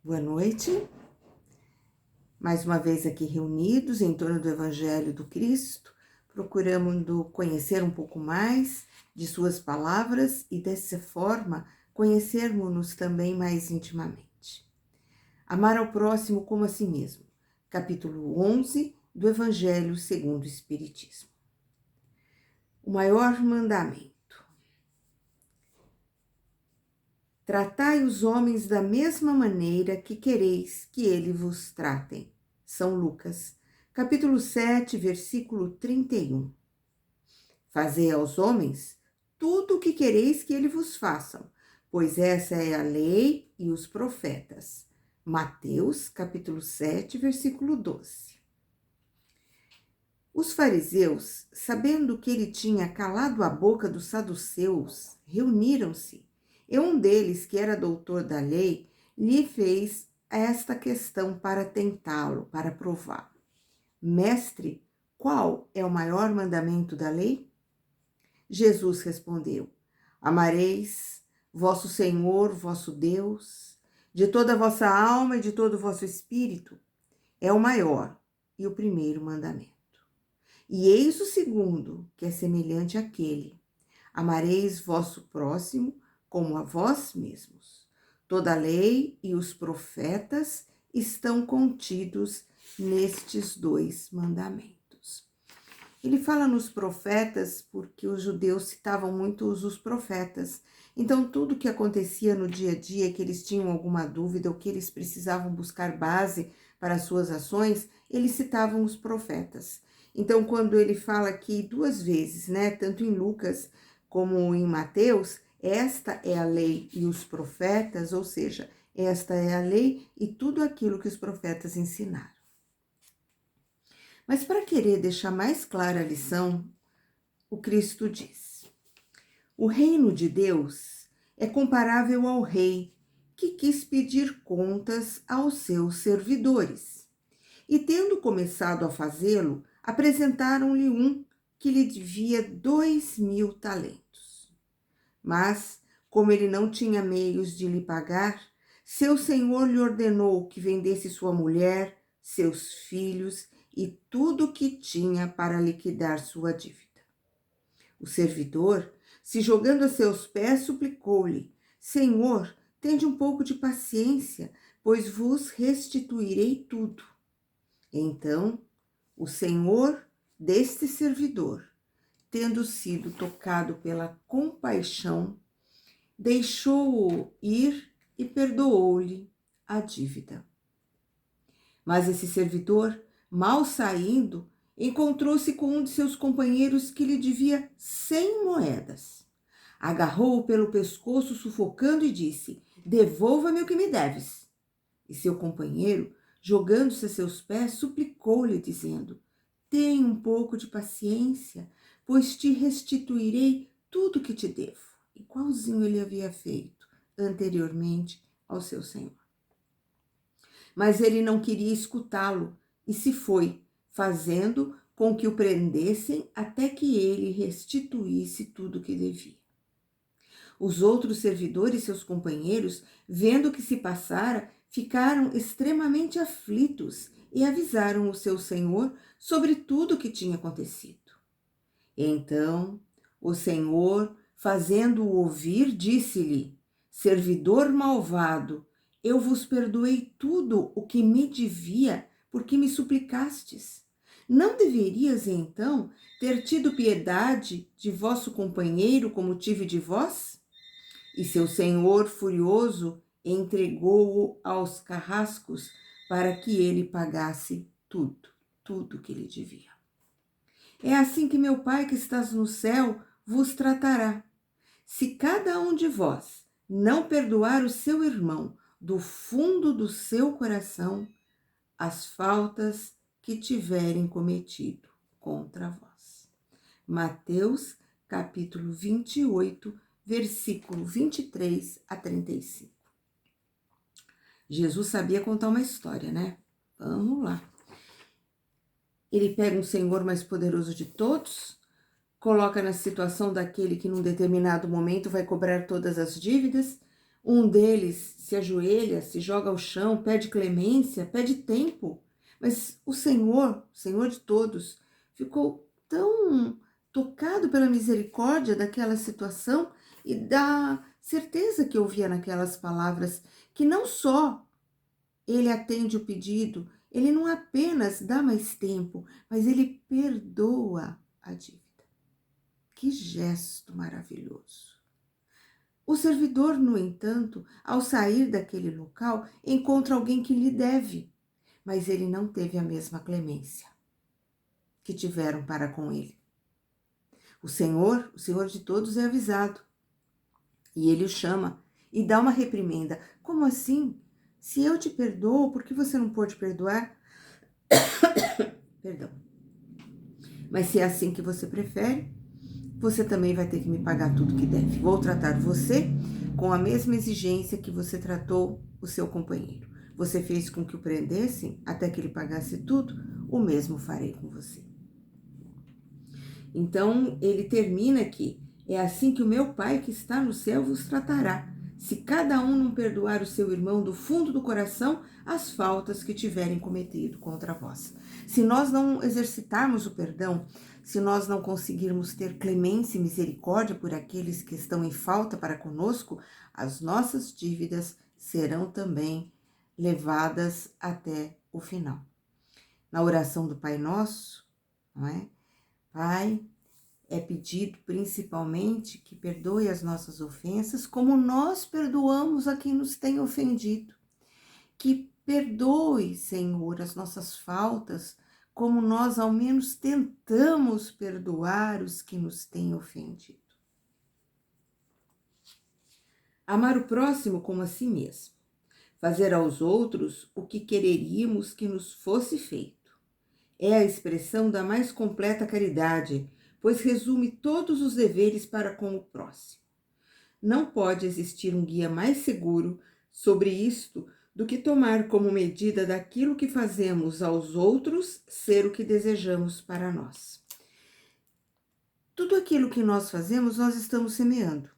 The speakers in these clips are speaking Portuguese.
Boa noite, mais uma vez aqui reunidos em torno do Evangelho do Cristo, procurando conhecer um pouco mais de suas palavras e dessa forma conhecermos-nos também mais intimamente. Amar ao próximo como a si mesmo, capítulo 11 do Evangelho segundo o Espiritismo. O maior mandamento. Tratai os homens da mesma maneira que quereis que eles vos tratem. São Lucas, capítulo 7, versículo 31. Fazei aos homens tudo o que quereis que eles vos façam, pois essa é a lei e os profetas. Mateus, capítulo 7, versículo 12. Os fariseus, sabendo que ele tinha calado a boca dos saduceus, reuniram-se. E um deles, que era doutor da lei, lhe fez esta questão para tentá-lo, para prová-lo. Mestre, qual é o maior mandamento da lei? Jesus respondeu: Amareis vosso Senhor, vosso Deus, de toda a vossa alma e de todo o vosso espírito. É o maior e o primeiro mandamento. E eis o segundo, que é semelhante àquele: amareis vosso próximo como a vós mesmos. Toda a lei e os profetas estão contidos nestes dois mandamentos. Ele fala nos profetas porque os judeus citavam muito os profetas. Então, tudo que acontecia no dia a dia, que eles tinham alguma dúvida ou que eles precisavam buscar base para as suas ações, eles citavam os profetas. Então, quando ele fala aqui duas vezes, tanto em Lucas como em Mateus, esta é a lei e os profetas, ou seja, esta é a lei e tudo aquilo que os profetas ensinaram. Mas para querer deixar mais clara a lição, o Cristo diz: o reino de Deus é comparável ao rei que quis pedir contas aos seus servidores. E tendo começado a fazê-lo, apresentaram-lhe um que lhe devia 2.000 talentos. Mas, como ele não tinha meios de lhe pagar, seu senhor lhe ordenou que vendesse sua mulher, seus filhos e tudo o que tinha para liquidar sua dívida. O servidor, se jogando a seus pés, suplicou-lhe: Senhor, tende um pouco de paciência, pois vos restituirei tudo. Então, o senhor deste servidor, tendo sido tocado pela compaixão, deixou-o ir e perdoou-lhe a dívida. Mas esse servidor, mal saindo, encontrou-se com um de seus companheiros que lhe devia 100 moedas. Agarrou-o pelo pescoço, sufocando, e disse: Devolva-me o que me deves. E seu companheiro, jogando-se a seus pés, suplicou-lhe, dizendo: Tenha um pouco de paciência, pois te restituirei tudo o que te devo. Igualzinho ele havia feito anteriormente ao seu senhor. Mas ele não queria escutá-lo e se foi, fazendo com que o prendessem até que ele restituísse tudo o que devia. Os outros servidores, seus companheiros, vendo o que se passara, ficaram extremamente aflitos e avisaram o seu senhor sobre tudo o que tinha acontecido. Então, o senhor, fazendo-o ouvir, disse-lhe: Servidor malvado, eu vos perdoei tudo o que me devia, porque me suplicastes. Não deverias, então, ter tido piedade de vosso companheiro como tive de vós? E seu senhor, furioso, entregou-o aos carrascos para que ele pagasse tudo que lhe devia. É assim que meu Pai que estás no céu vos tratará. Se cada um de vós não perdoar o seu irmão do fundo do seu coração as faltas que tiverem cometido contra vós. Mateus, capítulo 28, versículo 23 a 35. Jesus sabia contar uma história, né? Vamos lá. Ele pega um senhor mais poderoso de todos, coloca na situação daquele que num determinado momento vai cobrar todas as dívidas, Um deles se ajoelha, se joga ao chão, pede clemência, pede tempo. Mas o Senhor de todos, ficou tão tocado pela misericórdia daquela situação e da certeza que ouvia naquelas palavras, que não só ele atende o pedido, ele não apenas dá mais tempo, mas ele perdoa a dívida. Que gesto maravilhoso! O servidor, no entanto, ao sair daquele local, encontra alguém que lhe deve, mas ele não teve a mesma clemência que tiveram para com ele. O Senhor de todos, é avisado, e ele o chama e dá uma reprimenda. Como assim? Se eu te perdoo, por que você não pode perdoar? Perdão. Mas se é assim que você prefere, você também vai ter que me pagar tudo que deve. Vou tratar você com a mesma exigência que você tratou o seu companheiro. Você fez com que o prendessem até que ele pagasse tudo, o mesmo farei com você. Então, ele termina aqui. É assim que o meu Pai que está no céu vos tratará, se cada um não perdoar o seu irmão do fundo do coração as faltas que tiverem cometido contra vós. Se nós não exercitarmos o perdão, se nós não conseguirmos ter clemência e misericórdia por aqueles que estão em falta para conosco, as nossas dívidas serão também levadas até o final. Na oração do Pai Nosso, não é? Pai, é pedido principalmente que perdoe as nossas ofensas, como nós perdoamos a quem nos tem ofendido. Que perdoe, Senhor, as nossas faltas, como nós ao menos tentamos perdoar os que nos têm ofendido. Amar o próximo como a si mesmo. Fazer aos outros o que quereríamos que nos fosse feito. É a expressão da mais completa caridade, pois resume todos os deveres para com o próximo. Não pode existir um guia mais seguro sobre isto do que tomar como medida daquilo que fazemos aos outros ser o que desejamos para nós. Tudo aquilo que nós fazemos, nós estamos semeando.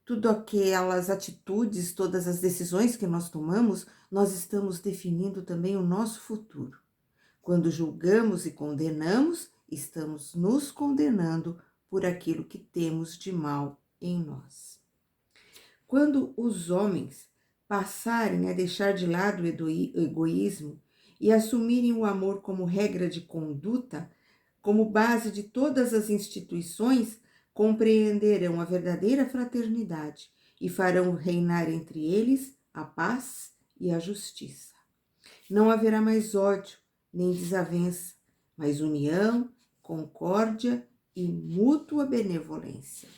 Tudo aquelas atitudes, todas as decisões que nós tomamos, nós estamos definindo também o nosso futuro. Quando julgamos e condenamos, estamos nos condenando por aquilo que temos de mal em nós. Quando os homens passarem a deixar de lado o egoísmo e assumirem o amor como regra de conduta, como base de todas as instituições, compreenderão a verdadeira fraternidade e farão reinar entre eles a paz e a justiça. Não haverá mais ódio, nem desavença, mas união, concórdia e mútua benevolência.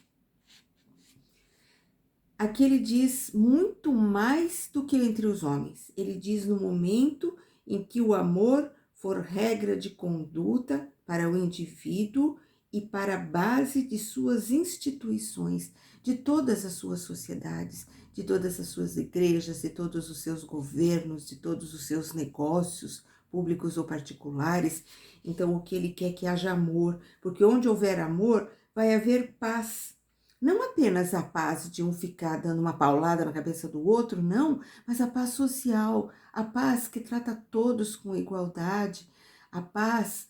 Aqui ele diz muito mais do que entre os homens. Ele diz no momento em que o amor for regra de conduta para o indivíduo e para a base de suas instituições, de todas as suas sociedades, de todas as suas igrejas, de todos os seus governos, de todos os seus negócios, públicos ou particulares. Então, o que ele quer é que haja amor, porque onde houver amor, vai haver paz. Não apenas a paz de um ficar dando uma paulada na cabeça do outro, não, mas a paz social, a paz que trata todos com igualdade, a paz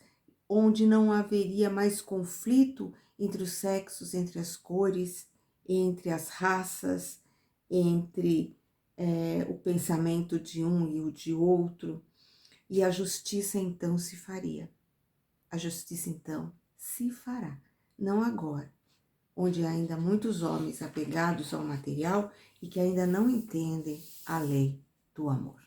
onde não haveria mais conflito entre os sexos, entre as cores, entre as raças, entre o pensamento de um e o de outro. E a justiça então se faria. A justiça então se fará, não agora, onde há ainda muitos homens apegados ao material e que ainda não entendem a lei do amor.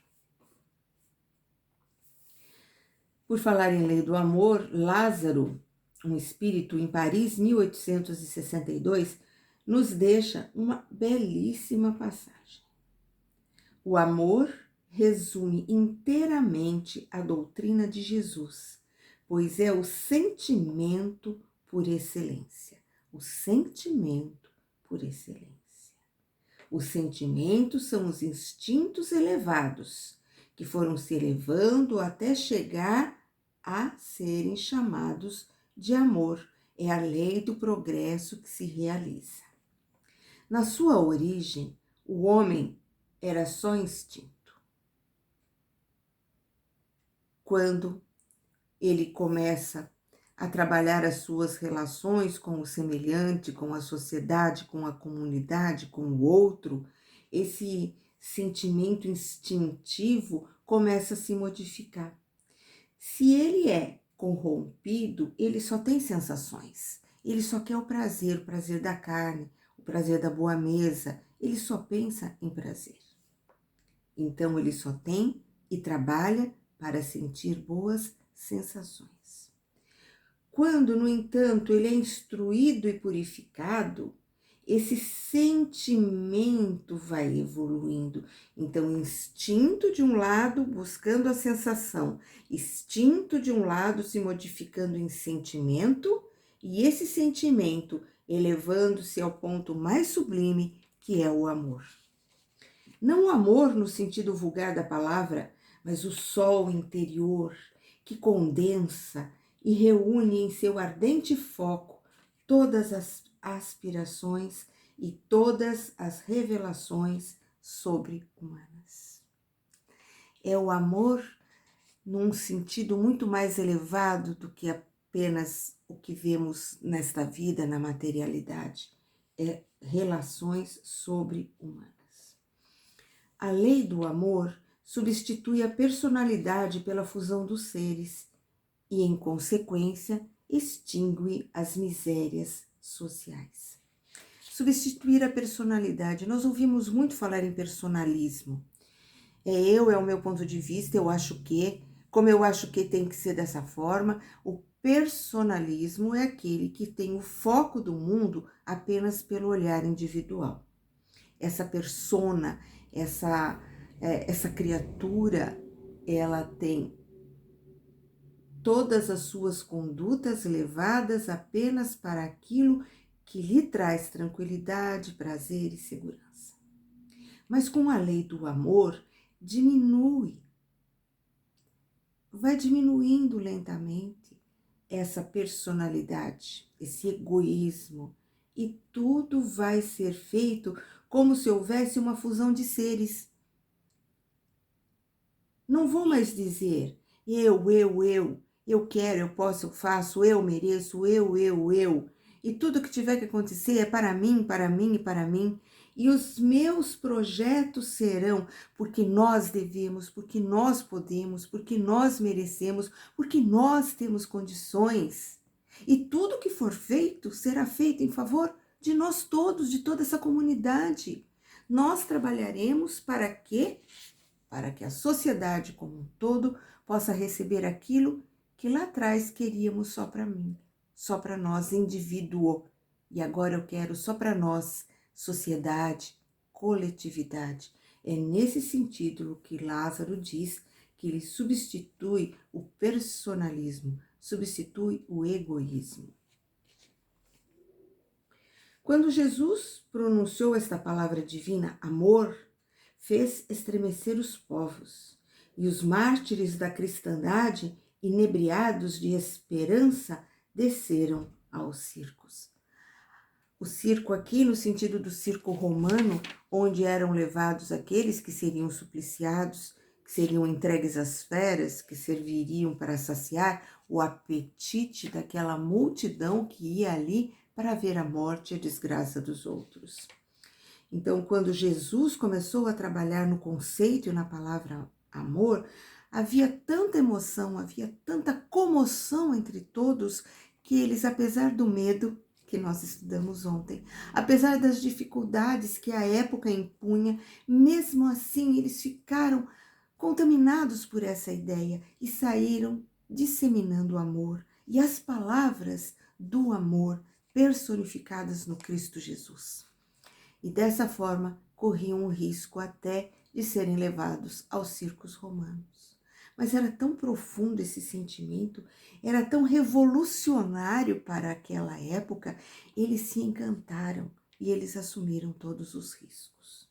Por falar em lei do amor, Lázaro, um espírito em Paris, 1862, nos deixa uma belíssima passagem. O amor resume inteiramente a doutrina de Jesus, pois é o sentimento por excelência. O sentimento por excelência. Os sentimentos são os instintos elevados, que foram se elevando até chegar a serem chamados de amor. É a lei do progresso que se realiza. Na sua origem, O homem era só instinto. Quando ele começa a trabalhar as suas relações com o semelhante, com a sociedade, com a comunidade, com o outro, esse sentimento instintivo começa a se modificar. Se ele é corrompido, ele só tem sensações. Ele só quer o prazer da carne, o prazer da boa mesa. Ele só pensa em prazer. Então ele só tem e trabalha para sentir boas sensações. Quando, no entanto, ele é instruído e purificado, esse sentimento vai evoluindo. Então, instinto de um lado buscando a sensação, instinto de um lado se modificando em sentimento, e esse sentimento elevando-se ao ponto mais sublime, que é o amor. Não o amor no sentido vulgar da palavra, mas o sol interior que condensa e reúne em seu ardente foco todas as aspirações e todas as revelações sobre-humanas. É o amor num sentido muito mais elevado do que apenas o que vemos nesta vida, na materialidade. É relações sobre-humanas. A lei do amor substitui a personalidade pela fusão dos seres e, em consequência, extingue as misérias sociais. Substituir a personalidade. Nós ouvimos muito falar em personalismo. É o meu ponto de vista, eu acho que, como eu acho que tem que ser dessa forma, o personalismo é aquele que tem o foco do mundo apenas pelo olhar individual. Essa persona, essa criatura, ela tem todas as suas condutas levadas apenas para aquilo que lhe traz tranquilidade, prazer e segurança. Mas com a lei do amor, vai diminuindo lentamente essa personalidade, esse egoísmo, e tudo vai ser feito como se houvesse uma fusão de seres. Não vou mais dizer eu quero, eu posso, eu faço, eu mereço, eu. E tudo que tiver que acontecer é para mim, para mim e para mim. E os meus projetos serão porque nós devemos, porque nós podemos, porque nós merecemos, porque nós temos condições. E tudo que for feito será feito em favor de nós todos, de toda essa comunidade. Nós trabalharemos para quê? Para que a sociedade como um todo possa receber aquilo que lá atrás queríamos só para mim, só para nós, indivíduo. E agora eu quero só para nós, sociedade, coletividade. É nesse sentido que Lázaro diz que ele substitui o personalismo, substitui o egoísmo. Quando Jesus pronunciou esta palavra divina, amor, fez estremecer os povos, e os mártires da cristandade, inebriados de esperança, desceram aos circos. O circo aqui no sentido do circo romano, onde eram levados aqueles que seriam supliciados, que seriam entregues às feras, que serviriam para saciar o apetite daquela multidão que ia ali para ver a morte e a desgraça dos outros. Então, quando Jesus começou a trabalhar no conceito e na palavra amor, havia tanta emoção, havia tanta comoção entre todos, que eles, apesar do medo que nós estudamos ontem, apesar das dificuldades que a época impunha, mesmo assim eles ficaram contaminados por essa ideia e saíram disseminando o amor e as palavras do amor personificadas no Cristo Jesus. E dessa forma corriam o risco até de serem levados aos circos romanos. Mas era tão profundo esse sentimento, era tão revolucionário para aquela época, eles se encantaram e eles assumiram todos os riscos.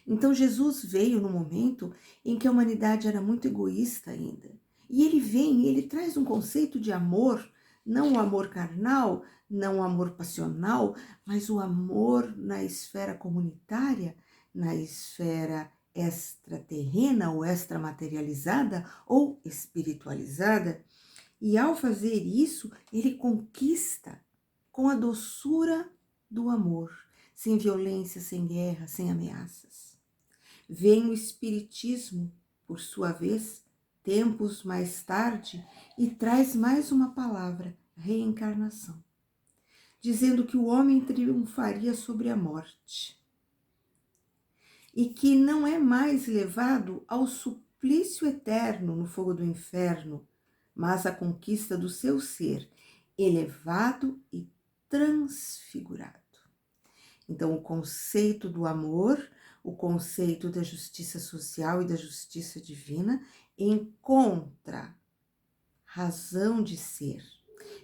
Então Jesus veio no momento em que a humanidade era muito egoísta ainda. E ele vem, ele traz um conceito de amor não o amor carnal, não o amor passional, mas o amor na esfera comunitária, na esfera extraterrena ou extramaterializada ou espiritualizada. E ao fazer isso, ele conquista com a doçura do amor, sem violência, sem guerra, sem ameaças. Vem o Espiritismo, por sua vez, tempos mais tarde, e traz mais uma palavra, reencarnação, dizendo que o homem triunfaria sobre a morte e que não é mais levado ao suplício eterno no fogo do inferno, mas à conquista do seu ser, elevado e transfigurado. Então, o conceito do amor, o conceito da justiça social e da justiça divina encontra razão de ser,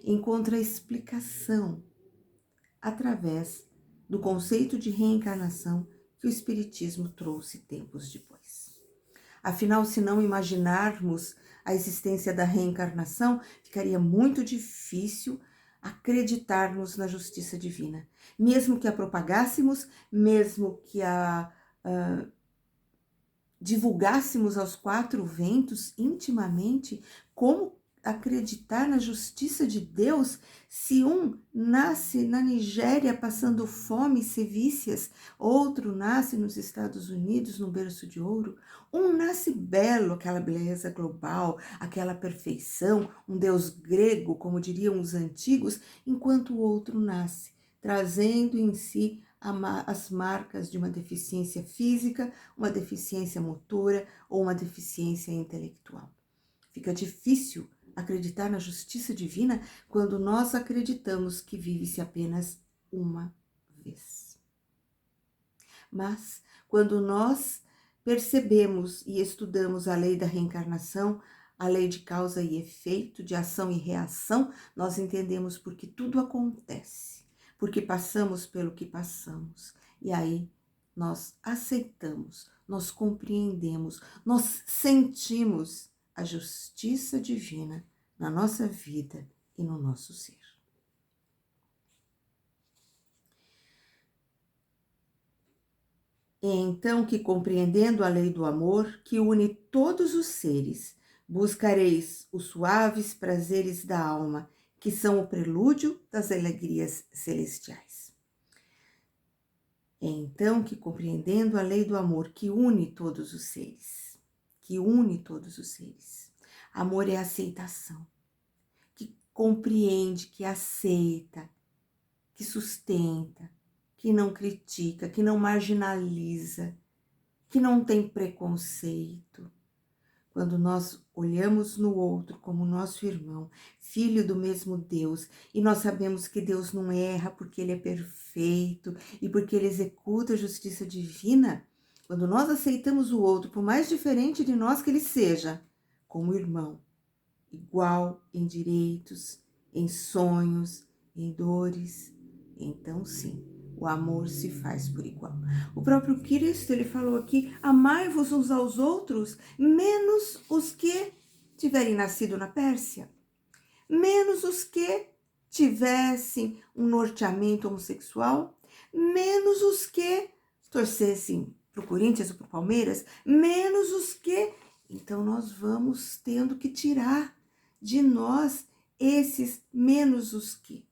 encontra explicação através do conceito de reencarnação que o Espiritismo trouxe tempos depois. Afinal, se não imaginarmos a existência da reencarnação, ficaria muito difícil acreditarmos na justiça divina. Mesmo que a propagássemos, mesmo que a divulgássemos aos quatro ventos intimamente, como acreditar na justiça de Deus se um nasce na Nigéria passando fome e sevícias, outro nasce nos Estados Unidos no berço de ouro, um nasce belo, aquela beleza global, aquela perfeição, um Deus grego, como diriam os antigos, enquanto o outro nasce trazendo em si as marcas de uma deficiência física, uma deficiência motora ou uma deficiência intelectual. Fica difícil acreditar na justiça divina quando nós acreditamos que vive-se apenas uma vez. Mas quando nós percebemos e estudamos a lei da reencarnação, a lei de causa e efeito, de ação e reação, nós entendemos porque tudo acontece, porque passamos pelo que passamos. E aí nós aceitamos, nós compreendemos, nós sentimos a justiça divina na nossa vida e no nosso ser. É então que, compreendendo a lei do amor, que une todos os seres, buscareis os suaves prazeres da alma, que são o prelúdio das alegrias celestiais. É então que, compreendendo a lei do amor, que une todos os seres, amor é aceitação, que compreende, que aceita, que sustenta, que não critica, que não marginaliza, que não tem preconceito. Quando nós olhamos no outro como nosso irmão, filho do mesmo Deus, e nós sabemos que Deus não erra porque Ele é perfeito e porque Ele executa a justiça divina, quando nós aceitamos o outro, por mais diferente de nós que ele seja, como irmão, igual em direitos, em sonhos, em dores, então sim, o amor se faz por igual. O próprio Cristo, ele falou aqui, amai-vos uns aos outros, menos os que tiverem nascido na Pérsia, menos os que tivessem um norteamento homossexual, menos os que torcessem para o Corinthians ou para o Palmeiras, menos os que... Então nós vamos tendo que tirar de nós esses menos os que.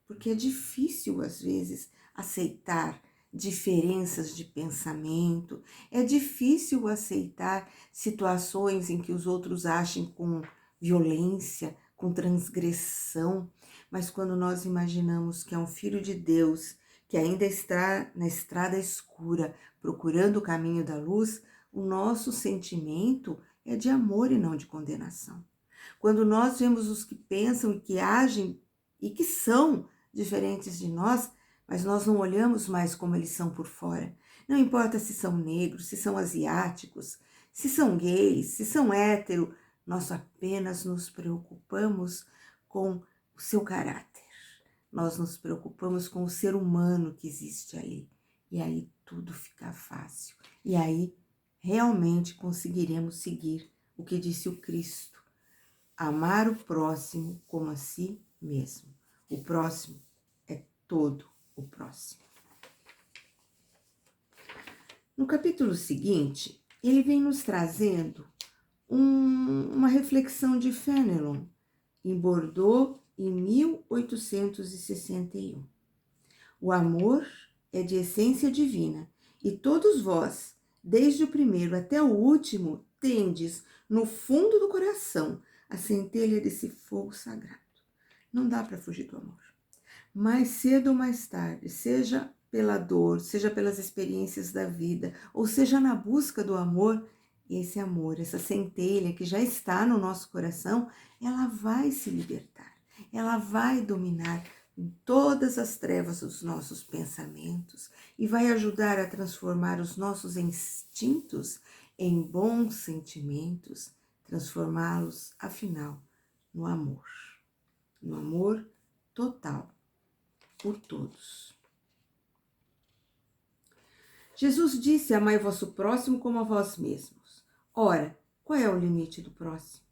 Porque é difícil, às vezes, aceitar diferenças de pensamento, é difícil aceitar situações em que os outros agem com violência, com transgressão, mas quando nós imaginamos que é um filho de Deus, que ainda está na estrada escura, procurando o caminho da luz, o nosso sentimento é de amor e não de condenação. Quando nós vemos os que pensam e que agem e que são diferentes de nós, mas nós não olhamos mais como eles são por fora. Não importa se são negros, se são asiáticos, se são gays, se são héteros, nós apenas nos preocupamos com o seu caráter. Nós nos preocupamos com o ser humano que existe ali. E aí tudo fica fácil. E aí realmente conseguiremos seguir o que disse o Cristo. Amar o próximo como a si mesmo. O próximo é todo o próximo. No capítulo seguinte, ele vem nos trazendo uma reflexão de Fenelon, em Bordeaux, em 1861. O amor é de essência divina, e todos vós, desde o primeiro até o último, tendes no fundo do coração a centelha desse fogo sagrado. Não dá para fugir do amor. Mais cedo ou mais tarde, seja pela dor, seja pelas experiências da vida, ou seja na busca do amor, esse amor, essa centelha que já está no nosso coração, ela vai se libertar, ela vai dominar todas as trevas dos nossos pensamentos e vai ajudar a transformar os nossos instintos em bons sentimentos, transformá-los, afinal, no amor total por todos. Jesus disse: amai vosso próximo como a vós mesmos. Ora, qual é o limite do próximo?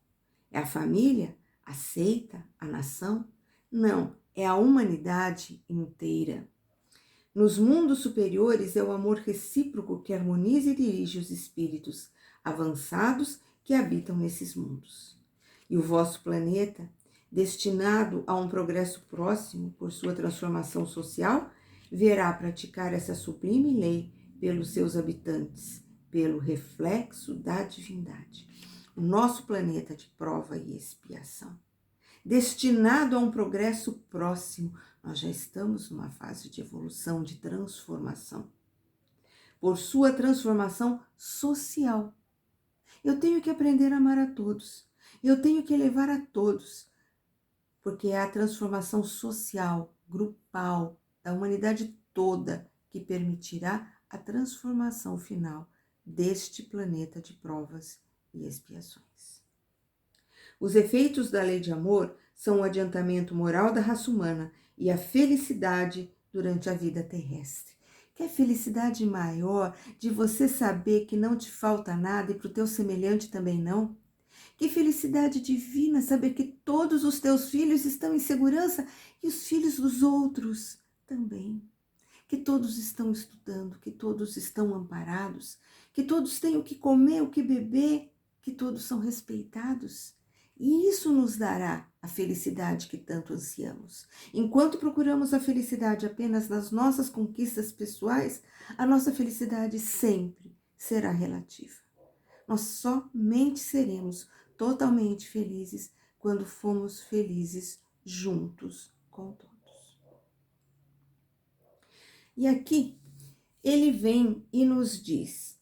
É a família? A seita? A nação? Não, é a humanidade inteira. Nos mundos superiores é o amor recíproco que harmoniza e dirige os espíritos avançados que habitam nesses mundos. E o vosso planeta, destinado a um progresso próximo por sua transformação social, verá praticar essa sublime lei pelos seus habitantes, pelo reflexo da divindade. O nosso planeta de prova e expiação, destinado a um progresso próximo, nós já estamos numa fase de evolução, de transformação. Por sua transformação social. Eu tenho que aprender a amar a todos. Eu tenho que elevar a todos. Porque é a transformação social, grupal, da humanidade toda que permitirá a transformação final deste planeta de provas e expiações. Os efeitos da lei de amor são o adiantamento moral da raça humana e a felicidade durante a vida terrestre. Que felicidade maior de você saber que não te falta nada e para o teu semelhante também não? Que felicidade divina saber que todos os teus filhos estão em segurança e os filhos dos outros também. Que todos estão estudando, que todos estão amparados, que todos têm o que comer, o que beber, que todos são respeitados. E isso nos dará a felicidade que tanto ansiamos. Enquanto procuramos a felicidade apenas nas nossas conquistas pessoais, a nossa felicidade sempre será relativa. Nós somente seremos totalmente felizes quando formos felizes juntos com todos. E aqui ele vem e nos diz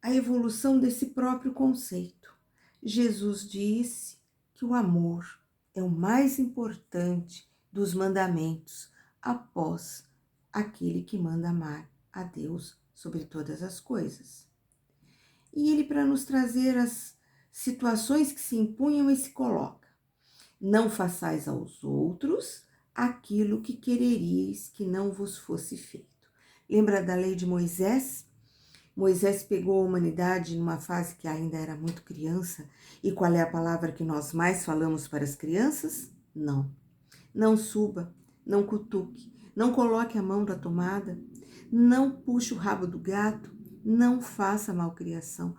a evolução desse próprio conceito. Jesus disse que o amor é o mais importante dos mandamentos após aquele que manda amar a Deus sobre todas as coisas. E ele, para nos trazer as situações que se impunham, e se coloca: não façais aos outros aquilo que quereríeis que não vos fosse feito. Lembra da lei de Moisés? Moisés pegou a humanidade numa fase que ainda era muito criança. E qual é a palavra que nós mais falamos para as crianças? Não. Não suba, não cutuque, não coloque a mão da tomada, não puxe o rabo do gato, não faça malcriação.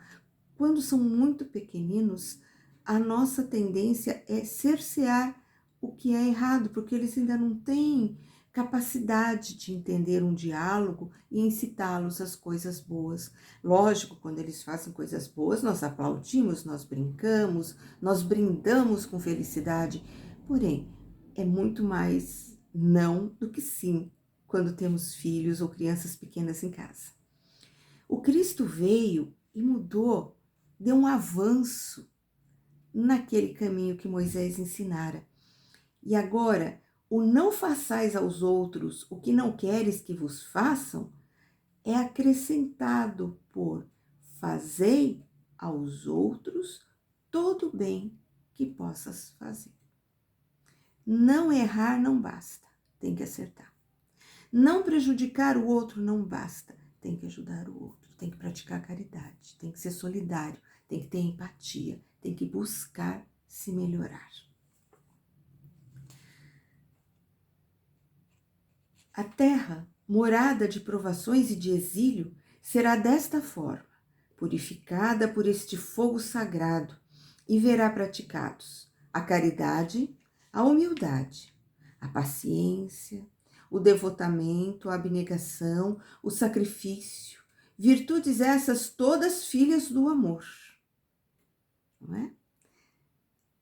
Quando são muito pequeninos, a nossa tendência é cercear o que é errado, porque eles ainda não têm capacidade de entender um diálogo e incitá-los às coisas boas. Lógico, quando eles fazem coisas boas, nós aplaudimos, nós brincamos, nós brindamos com felicidade. Porém, é muito mais não do que sim quando temos filhos ou crianças pequenas em casa. O Cristo veio e mudou, deu um avanço naquele caminho que Moisés ensinara. E agora, o não façais aos outros o que não queres que vos façam é acrescentado por fazei aos outros todo o bem que possas fazer. Não errar não basta, tem que acertar. Não prejudicar o outro não basta, tem que ajudar o outro, tem que praticar caridade, tem que ser solidário, tem que ter empatia, tem que buscar se melhorar. A terra, morada de provações e de exílio, será desta forma, purificada por este fogo sagrado, e verá praticados a caridade, a humildade, a paciência, o devotamento, a abnegação, o sacrifício, virtudes essas todas filhas do amor, não é?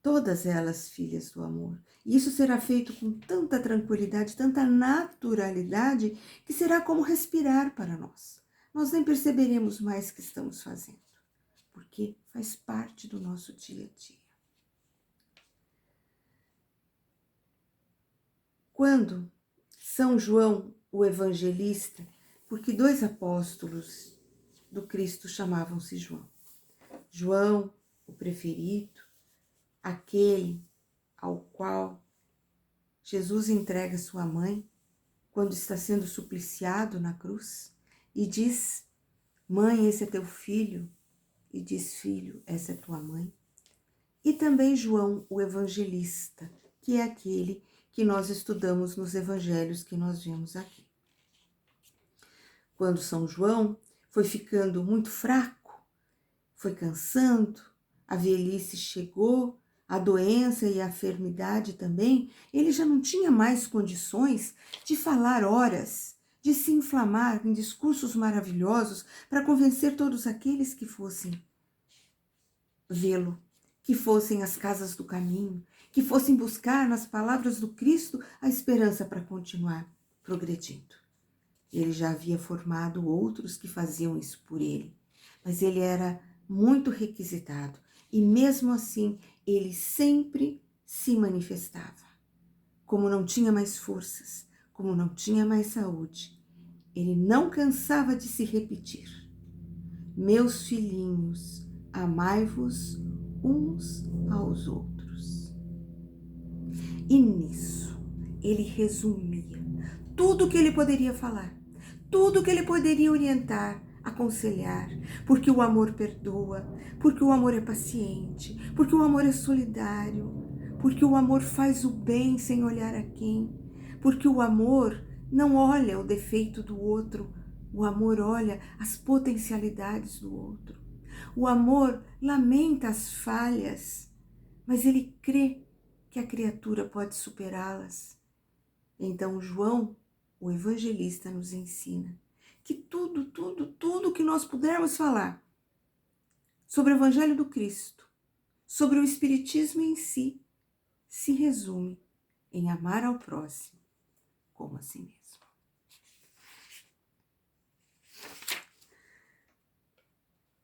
Todas elas filhas do amor. E isso será feito com tanta tranquilidade, tanta naturalidade, que será como respirar para nós. Nós nem perceberemos mais que estamos fazendo, porque faz parte do nosso dia a dia. Quando São João, o evangelista, porque 2 apóstolos do Cristo chamavam-se João. João, o preferido, aquele ao qual Jesus entrega sua mãe quando está sendo supliciado na cruz e diz: mãe, esse é teu filho, e diz: filho, essa é tua mãe. E também João, o evangelista, que é aquele que nós estudamos nos evangelhos que nós vemos aqui. Quando São João foi ficando muito fraco, foi cansando, a velhice chegou, a doença e a enfermidade também, ele já não tinha mais condições de falar horas, de se inflamar em discursos maravilhosos para convencer todos aqueles que fossem vê-lo, que fossem às casas do caminho, que fossem buscar nas palavras do Cristo a esperança para continuar progredindo. Ele já havia formado outros que faziam isso por ele, mas ele era muito requisitado e mesmo assim ele sempre se manifestava. Como não tinha mais forças, como não tinha mais saúde, ele não cansava de se repetir: meus filhinhos, amai-vos uns aos outros. E nisso ele resumia tudo o que ele poderia falar, tudo o que ele poderia orientar, aconselhar, porque o amor perdoa, porque o amor é paciente, porque o amor é solidário, porque o amor faz o bem sem olhar a quem, porque o amor não olha o defeito do outro, o amor olha as potencialidades do outro. O amor lamenta as falhas, mas ele crê que a criatura pode superá-las. Então João, o evangelista, nos ensina que tudo que nós pudermos falar sobre o Evangelho do Cristo, sobre o Espiritismo em si, se resume em amar ao próximo como a si mesmo.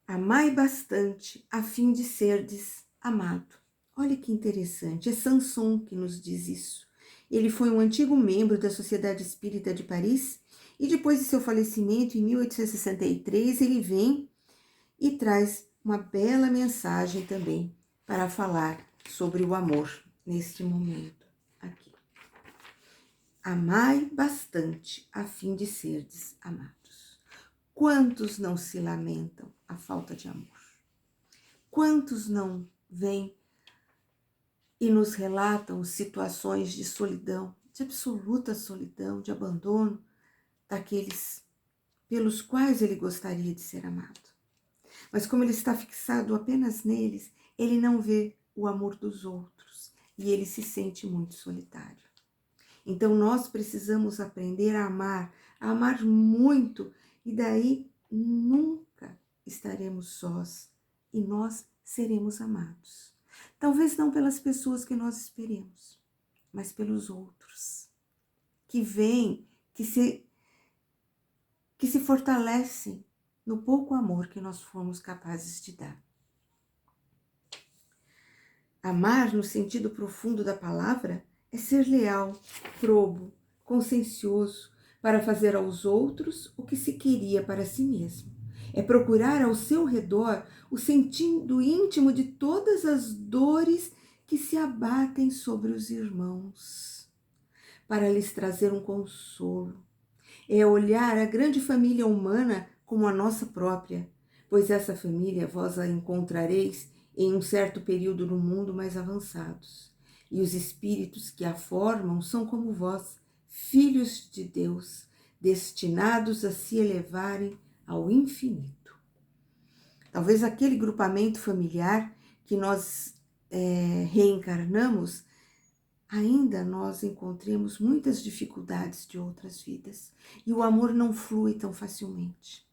Amai bastante a fim de serdes amado. Olha que interessante, é Sanson que nos diz isso. Ele foi um antigo membro da Sociedade Espírita de Paris e depois de seu falecimento em 1863 ele vem e traz uma bela mensagem também para falar sobre o amor neste momento aqui. Amai bastante a fim de serdes amados. Quantos não se lamentam a falta de amor? Quantos não vêm e nos relatam situações de solidão, de absoluta solidão, de abandono daqueles pelos quais ele gostaria de ser amado? Mas como ele está fixado apenas neles, ele não vê o amor dos outros e ele se sente muito solitário. Então nós precisamos aprender a amar muito, e daí nunca estaremos sós e nós seremos amados. Talvez não pelas pessoas que nós esperemos, mas pelos outros, que vêm, que se fortalecem no pouco amor que nós fomos capazes de dar. Amar, no sentido profundo da palavra, é ser leal, probo, consciencioso, para fazer aos outros o que se queria para si mesmo. É procurar ao seu redor o sentido íntimo de todas as dores que se abatem sobre os irmãos, para lhes trazer um consolo. É olhar a grande família humana como a nossa própria, pois essa família vós a encontrareis em um certo período no mundo mais avançados, e os espíritos que a formam são como vós, filhos de Deus, destinados a se elevarem ao infinito. Talvez aquele grupamento familiar que nós reencarnamos, ainda nós encontremos muitas dificuldades de outras vidas e o amor não flui tão facilmente.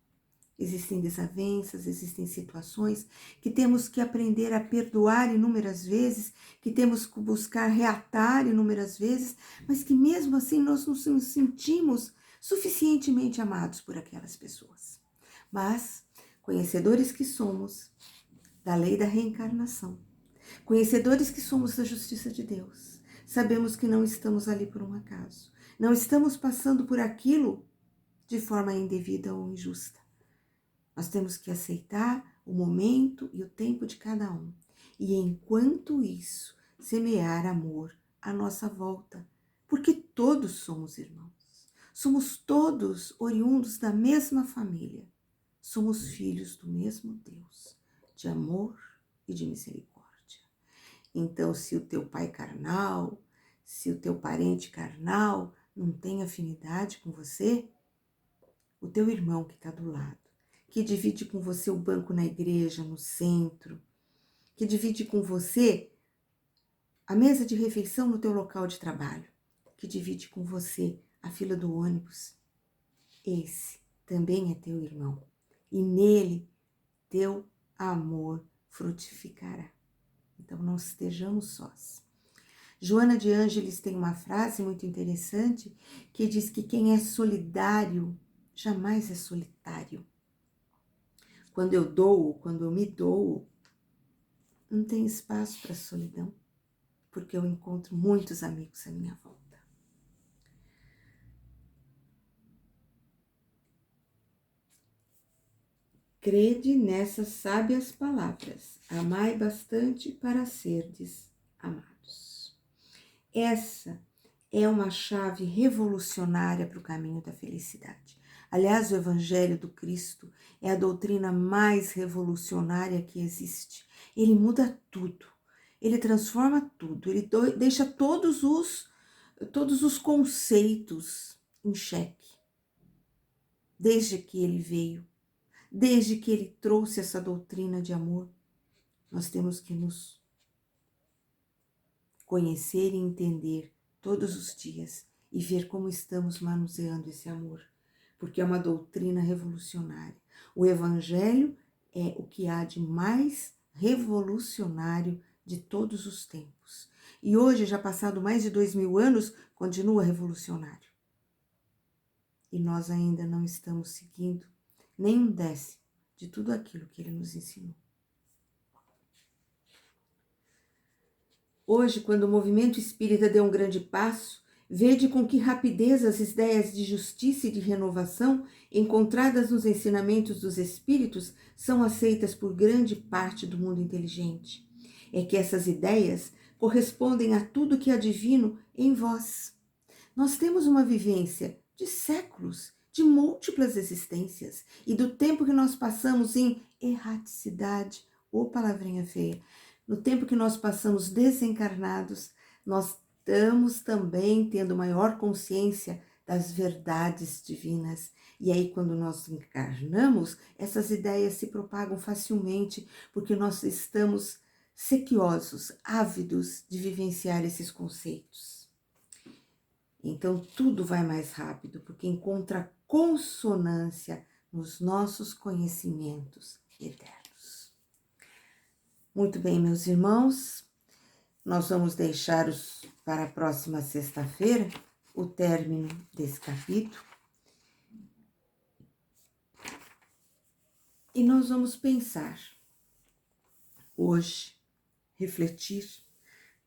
Existem desavenças, existem situações que temos que aprender a perdoar inúmeras vezes, que temos que buscar reatar inúmeras vezes, mas que mesmo assim nós não nos sentimos suficientemente amados por aquelas pessoas. Mas, conhecedores que somos da lei da reencarnação, conhecedores que somos da justiça de Deus, sabemos que não estamos ali por um acaso, não estamos passando por aquilo de forma indevida ou injusta. Nós temos que aceitar o momento e o tempo de cada um. E enquanto isso, semear amor à nossa volta. Porque todos somos irmãos. Somos todos oriundos da mesma família. Somos filhos do mesmo Deus, de amor e de misericórdia. Então, se o teu pai carnal, se o teu parente carnal não tem afinidade com você, o teu irmão que está do lado, que divide com você o banco na igreja, no centro, que divide com você a mesa de refeição no teu local de trabalho, que divide com você a fila do ônibus. Esse também é teu irmão e nele teu amor frutificará. Então não estejamos sós. Joana de Ângeles tem uma frase muito interessante que diz que quem é solidário jamais é solitário. Quando eu dou, quando eu me dou, não tem espaço para solidão, porque eu encontro muitos amigos à minha volta. Crede nessas sábias palavras, amai bastante para serdes amados. Essa é uma chave revolucionária para o caminho da felicidade. Aliás, o Evangelho do Cristo é a doutrina mais revolucionária que existe. Ele muda tudo, ele transforma tudo, ele deixa todos os conceitos em xeque. Desde que ele veio, desde que ele trouxe essa doutrina de amor, nós temos que nos conhecer e entender todos os dias e ver como estamos manuseando esse amor, porque é uma doutrina revolucionária. O Evangelho é o que há de mais revolucionário de todos os tempos. E hoje, já passado mais de 2000 anos, continua revolucionário. E nós ainda não estamos seguindo nem um décimo de tudo aquilo que ele nos ensinou. Hoje, quando o movimento espírita deu um grande passo, vede com que rapidez as ideias de justiça e de renovação encontradas nos ensinamentos dos espíritos são aceitas por grande parte do mundo inteligente. É que essas ideias correspondem a tudo que há divino em vós. Nós temos uma vivência de séculos, de múltiplas existências e do tempo que nós passamos em erraticidade, ou palavrinha feia, no tempo que nós passamos desencarnados, nós estamos também tendo maior consciência das verdades divinas. E aí, quando nós encarnamos, essas ideias se propagam facilmente, porque nós estamos sequiosos, ávidos de vivenciar esses conceitos. Então, tudo vai mais rápido, porque encontra consonância nos nossos conhecimentos eternos. Muito bem, meus irmãos, nós vamos deixar para a próxima sexta-feira o término desse capítulo. E nós vamos pensar hoje, refletir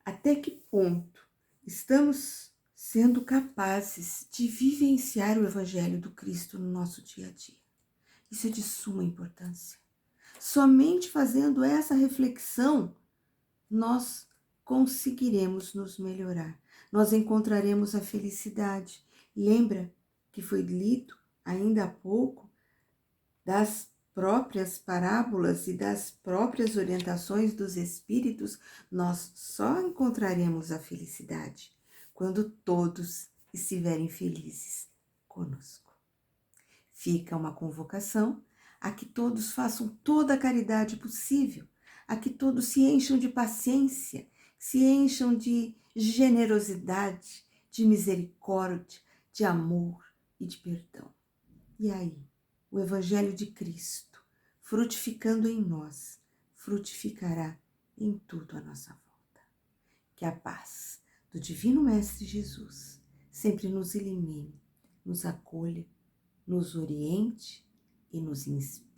até que ponto estamos sendo capazes de vivenciar o Evangelho do Cristo no nosso dia a dia. Isso é de suma importância. Somente fazendo essa reflexão, nós conseguiremos nos melhorar. Nós encontraremos a felicidade. Lembra que foi lido ainda há pouco das próprias parábolas e das próprias orientações dos espíritos? Nós só encontraremos a felicidade quando todos estiverem felizes conosco. Fica uma convocação a que todos façam toda a caridade possível, a que todos se encham de paciência, se encham de generosidade, de misericórdia, de amor e de perdão. E aí, o Evangelho de Cristo, frutificando em nós, frutificará em tudo à nossa volta. Que a paz do Divino Mestre Jesus sempre nos ilumine, nos acolha, nos oriente e nos inspire.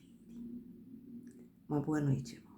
Uma boa noite, irmão.